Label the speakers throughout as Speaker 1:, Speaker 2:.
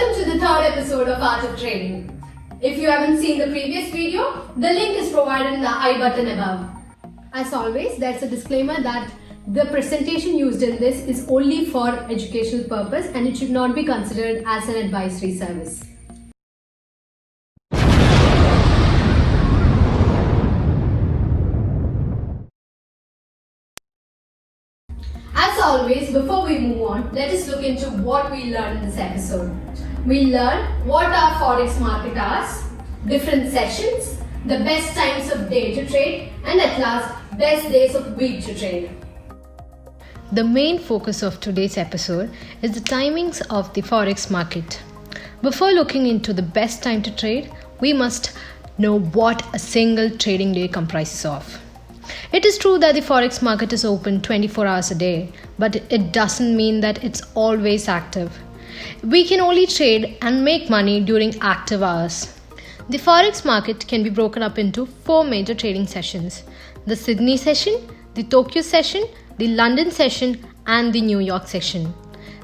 Speaker 1: Welcome to the third episode of Art of Trading. If you haven't seen the previous video, the link is provided in the I button above. As always, there's a disclaimer that the presentation used in this is only for educational purpose and it should not be considered as an advisory service. As always, before we move on, let us look into what we learned in this episode. We learned what our forex market are, different sessions, the best times of day to trade, and at last, best days of week to trade.
Speaker 2: The main focus of today's episode is the timings of the forex market. Before looking into the best time to trade, we must know what a single trading day comprises of. It is true that the forex market is open 24 hours a day, but it doesn't mean that it's always active. We can only trade and make money during active hours. The forex market can be broken up into 4 major trading sessions: the Sydney session, the Tokyo session, the London session, and the New York session.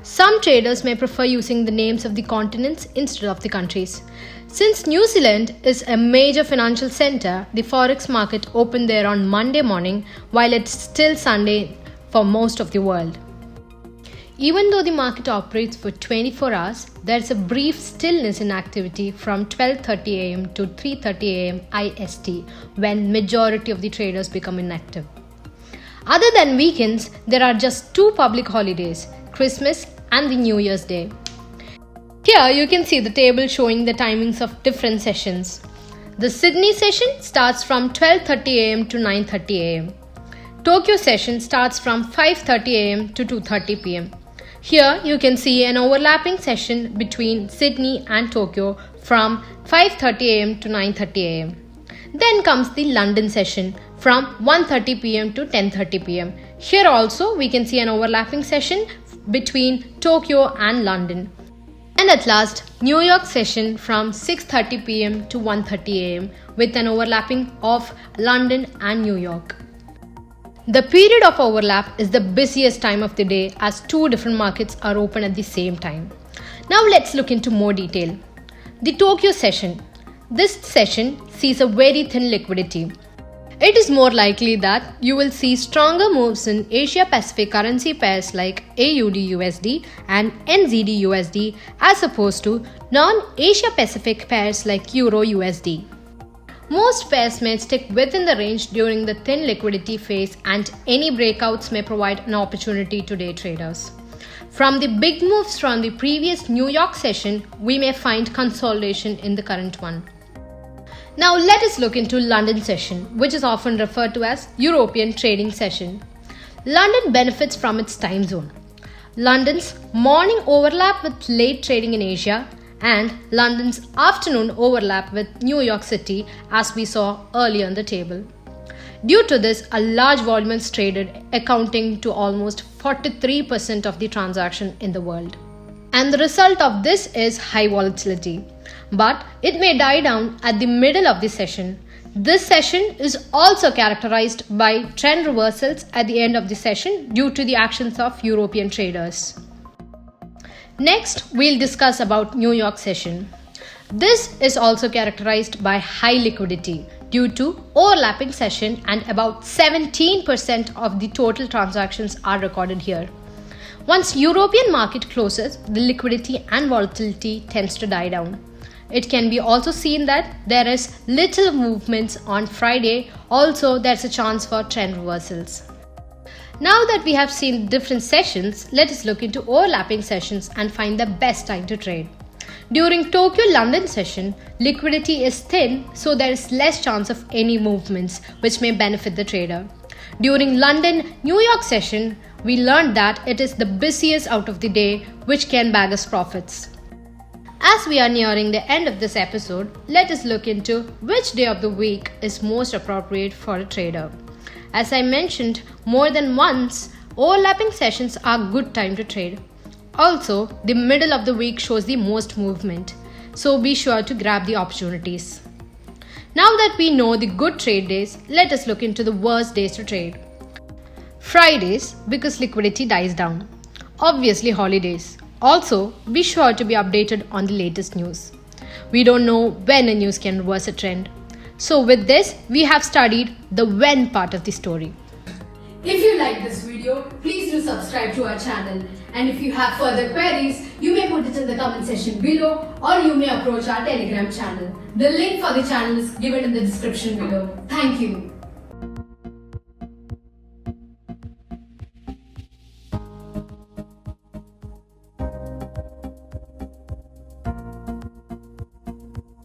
Speaker 2: Some traders may prefer using the names of the continents instead of the countries. Since New Zealand is a major financial center, the forex market opened there on Monday morning, while it's still Sunday for most of the world. Even though the market operates for 24 hours, there's a brief stillness in activity from 12:30 am to 3:30 am IST when majority of the traders become inactive. Other than weekends, there are just 2 public holidays, Christmas and the New Year's Day. Here you can see the table showing the timings of different sessions. The Sydney session starts from 12:30 am to 9:30 am. Tokyo session starts from 5:30 am to 2:30 pm. Here you can see an overlapping session between Sydney and Tokyo from 5:30 am to 9:30 am. Then comes the London session from 1:30 pm to 10:30 pm. Here also we can see an overlapping session between Tokyo and London. And at last, New York session from 6:30 pm to 1:30 am with an overlapping of London and New York. The period of overlap is the busiest time of the day as 2 different markets are open at the same time. Now let's look into more detail. The Tokyo session. This session sees a very thin liquidity. It is more likely that you will see stronger moves in Asia Pacific currency pairs like AUD USD and NZD USD as opposed to non-Asia Pacific pairs like Euro USD. Most pairs may stick within the range during the thin liquidity phase, and any breakouts may provide an opportunity to day traders. From the big moves from the previous New York session, we may find consolidation in the current one. Now let us look into London session, which is often referred to as European trading session. London benefits from its time zone. London's morning overlap with late trading in Asia, and London's afternoon overlap with New York City, as we saw earlier on the table. Due to this, a large volume is traded, accounting to almost 43% of the transaction in the world. And the result of this is high volatility. But it may die down at the middle of the session. This session is also characterized by trend reversals at the end of the session due to the actions of European traders. Next, we'll discuss about New York session. This is also characterized by high liquidity due to overlapping session, and about 17% of the total transactions are recorded here. Once European market closes, the liquidity and volatility tends to die down. It can be also seen that there is little movements on Friday. Also, there's a chance for trend reversals. Now that we have seen different sessions, let us look into overlapping sessions and find the best time to trade. During Tokyo-London session, liquidity is thin, so there is less chance of any movements which may benefit the trader. During London-New York session, we learned that it is the busiest out of the day, which can bag us profits. As we are nearing the end of this episode, let us look into which day of the week is most appropriate for a trader. As I mentioned more than once, overlapping sessions are good time to trade. Also, the middle of the week shows the most movement, so be sure to grab the opportunities. Now that we know the good trade days, let us look into the worst days to trade. Fridays, because liquidity dies down. Obviously holidays. Also, be sure to be updated on the latest news. We don't know when a news can reverse a trend. So with this, we have studied the when part of the story.
Speaker 1: If you like this video, please do subscribe to our channel. And if you have further queries, you may put it in the comment section below or you may approach our Telegram channel. The link for the channel is given in the description below. Thank you.